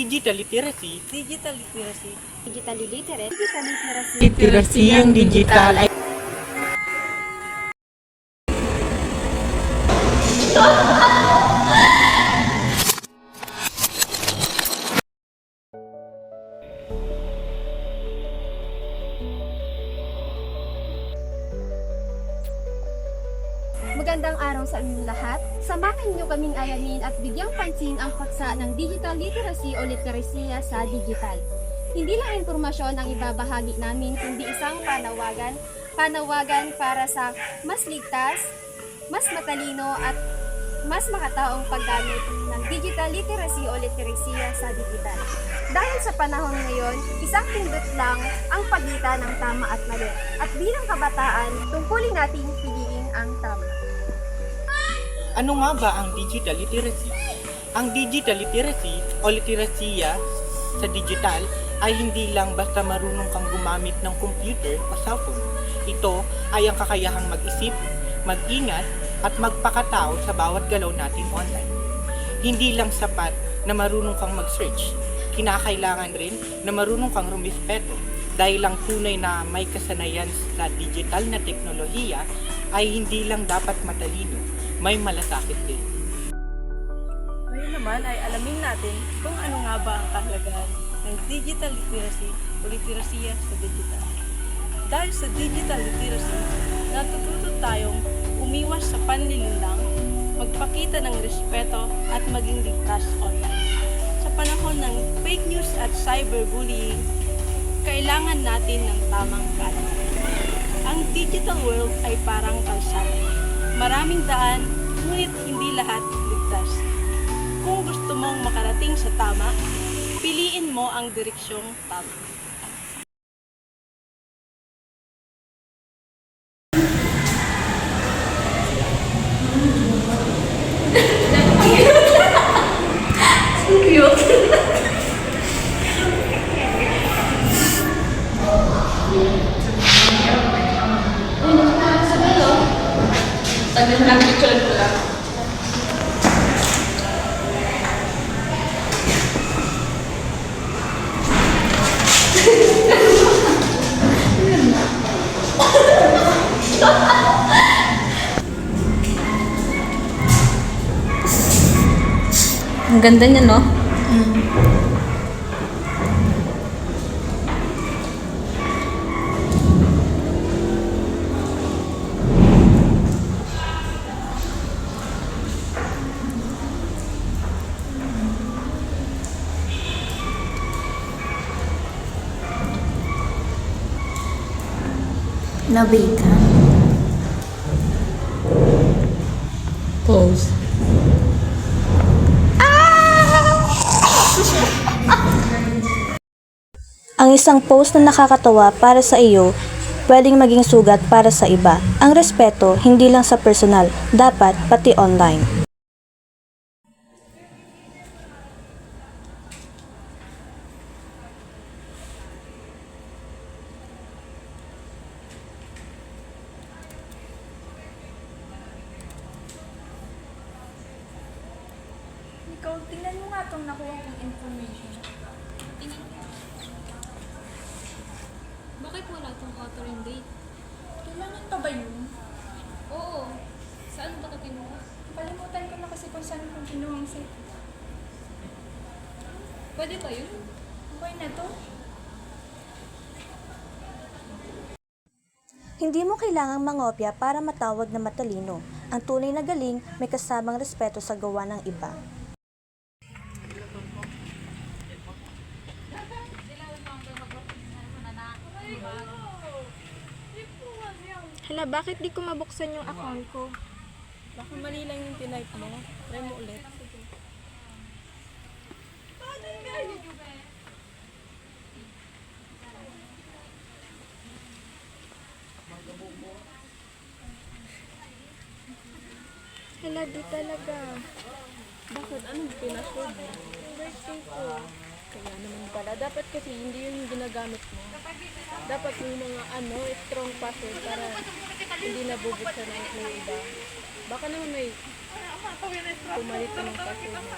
digital literacy. Digital literacy. Digital literate. Digital literacy. Literacy ang digital ay Magandang araw sa inyong lahat. Samahan niyo kaming alamin at bigyang pansin ang paksa ng digital literacy o literasiya sa digital. Hindi lang impormasyon ang ibabahagi namin, kundi isang panawagan para sa mas ligtas, mas matalino at mas makataong paggamit ng digital literacy o literasiya sa digital. Dahil sa panahon ngayon, isang pindot lang ang pagitan ng tama at mali. At bilang kabataan, tungkulin nating piliin ang tama. ano nga ba ang digital literacy? Ang digital literacy o literasiya sa digital ay hindi lang basta marunong kang gumamit ng computer o cellphone. Ito ay ang kakayahang mag-isip, mag-ingat, at magpakatao sa bawat galaw natin online. Hindi lang sapat na marunong kang mag-search. Kinakailangan rin na marunong kang rumispeto dahil ang tunay na may kasanayan sa digital na teknolohiya ay hindi lang dapat matalino, may malasakit din. Ngayon naman ay alamin natin kung ano nga ba ang kahalagaan ng digital literacy o literasiya sa digital. Dahil sa digital literacy, natututo tayong umiwas sa panlilinlang, magpakita ng respeto at maging ligtas online. Sa panahon ng fake news at cyberbullying, kailangan natin ng tamang balance. Ang digital world ay parang kalsada. Maraming daan, ngunit hindi lahat ligtas. Kung gusto mong makarating sa tama, piliin mo ang direksyong tama. Ang ganda niya, no? Nabitan. Pose. Ang isang post na nakakatawa para sa iyo, pwedeng maging sugat para sa iba. Ang respeto, hindi lang sa personal, dapat pati online. Ikaw, tingnan mo nga itong nakuha kong information. Tingnan mo. Bakit wala tong author and date? Kailangan pa ba yun? Oo. Saan ba ito kinuha? Kalimutan ko na kasi kung saan kong kinuhang set. Pwede ba yun? Okay na to? Hindi mo kailangang mangopya para matawag na matalino. Ang tunay na galing may kasamang respeto sa gawa ng iba. Hala, bakit di ko mabuksan yung account ko? Baka mali lang yung tinype mo. Try mo ulit. Hala, di talaga. Bakit? Anong pinasword mo? Birthday ko. Kaya naman pala. Dapat kasi hindi yun yung ginagamit mo. Dapat yung mga strong password para hindi nabubuksan ng iba. Baka naman may pumalit ka ng password mo.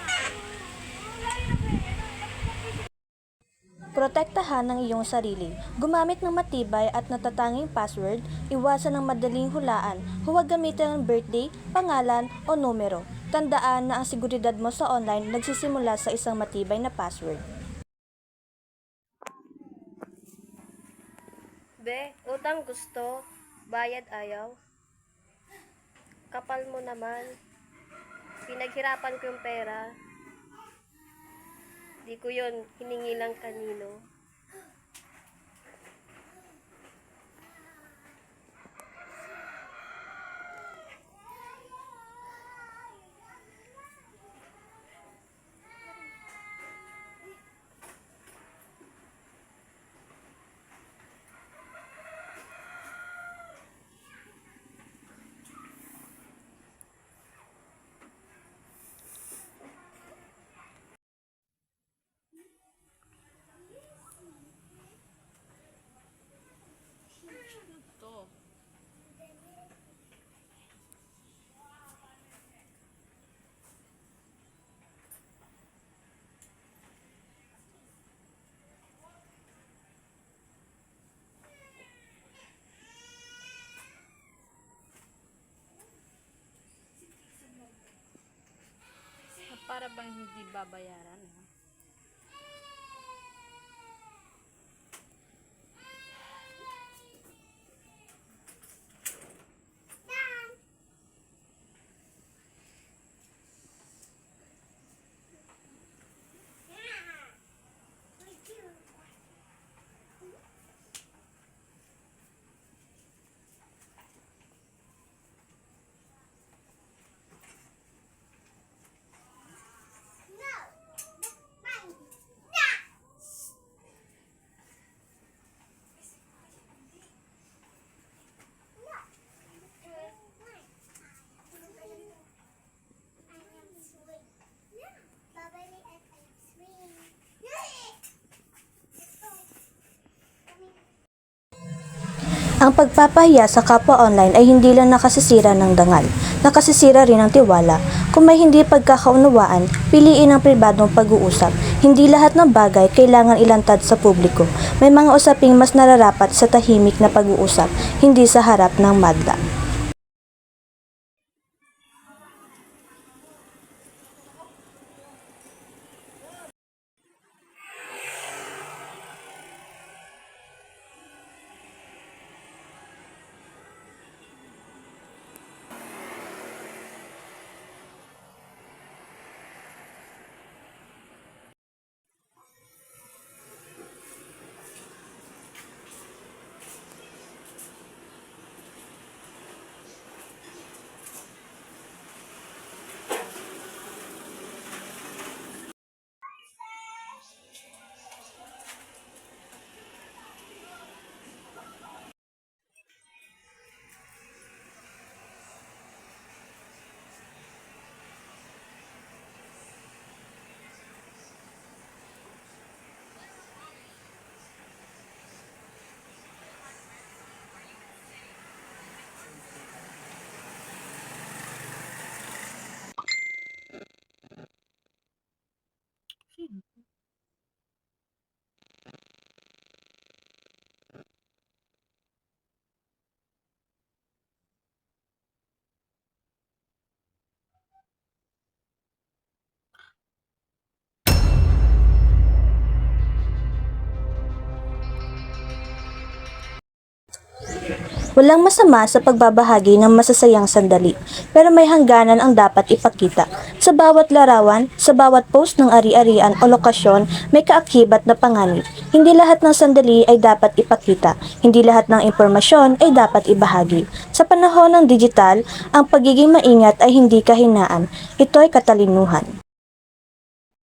Protektahan ang iyong sarili. Gumamit ng matibay at natatanging password. Iwasan ang madaling hulaan. Huwag gamitin ang birthday, pangalan o numero. Tandaan na ang seguridad mo sa online nagsisimula sa isang matibay na password. Be, utang gusto, bayad ayaw. Kapal mo naman. Pinaghirapan ko yung pera. Di ko yun hiningi lang kanino. Para bang hindi babayaran, ha? Ang pagpapahiya sa kapwa online ay hindi lang nakasisira ng dangal, nakasisira rin ng tiwala. Kung may hindi pagkakaunawaan, piliin ang pribadong pag-uusap. Hindi lahat ng bagay kailangan ilantad sa publiko. May mga usaping mas nararapat sa tahimik na pag-uusap, hindi sa harap ng madla. Walang masama sa pagbabahagi ng masasayang sandali, pero may hangganan ang dapat ipakita. Sa bawat larawan, sa bawat post ng ari-arian o lokasyon, may kaakibat na panganib. Hindi lahat ng sandali ay dapat ipakita. Hindi lahat ng impormasyon ay dapat ibahagi. Sa panahon ng digital, ang pagiging maingat ay hindi kahinaan. Ito ay katalinuhan.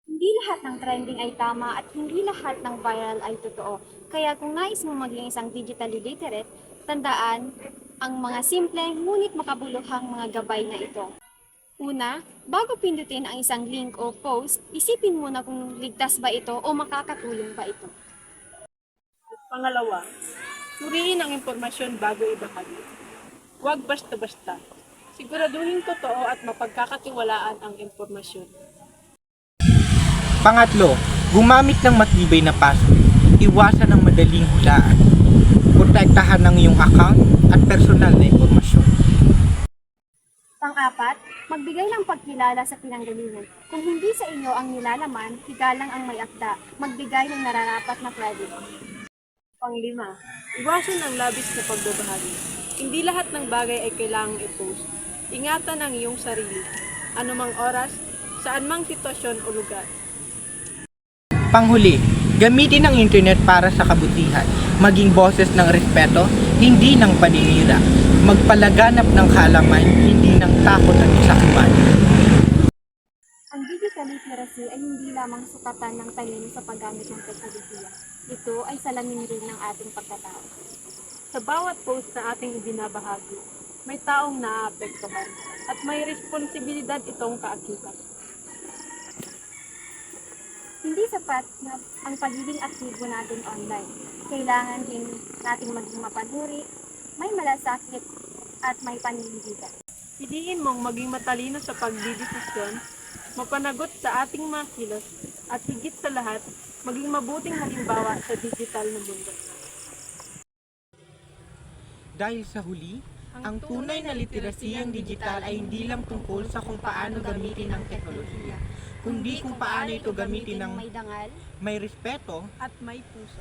Hindi lahat ng trending ay tama at hindi lahat ng viral ay totoo. Kaya kung nais mo maging isang digitally literate, tandaan ang mga simple ngunit makabuluhang mga gabay na ito. Una, bago pindutin ang isang link o post, isipin muna kung ligtas ba ito o makakatulong ba ito. Pangalawa, suriin ang impormasyon bago ibahagi. Huwag basta-basta. Siguraduhin totoo at mapagkakatiwalaan ang impormasyon. Pangatlo, gumamit ng matibay na password. Iwasan ang madaling hulaan. Protektahan ang iyong account at personal na impormasyon. Pang-apat, magbigay ng pagkilala sa pinanggalingan. Kung hindi sa inyo ang nilalaman, igalang ang may akda. Magbigay ng nararapat na credit. Pang-lima, iwasan ang labis na pagbabahagi. Hindi lahat ng bagay ay kailangang i-post. Ingatan ang iyong sarili. Anumang oras, saan mang sitwasyon o lugar. Panghuli, gamitin ang internet para sa kabutihan. Maging boses ng respeto, hindi ng paninira. Magpalaganap ng kaalaman, hindi ng takot at sakiman. Ang digital literacy ay hindi lamang sukatan ng talino sa paggamit ng teknolohiya. Ito ay salamin rin ng ating pagkatao. Sa bawat post na ating ibinabahagi, may taong naaapektuhan at may responsibilidad itong kaakibat. Hindi sapat na ang pagiging aktibo natin online. Kailangan din nating maging mapanuri, may malasakit at may panindigan. Piliin mong maging matalino sa pagdidesisyon, mapanagot sa ating mga kilos, at higit sa lahat, maging mabuting halimbawa sa digital na mundo. Dahil sa huli, ang tunay na literasiyang digital ay hindi lang tungkol sa kung paano gamitin ang teknolohiya, kundi kung paano ito gamitin ng may dangal, may respeto At may puso.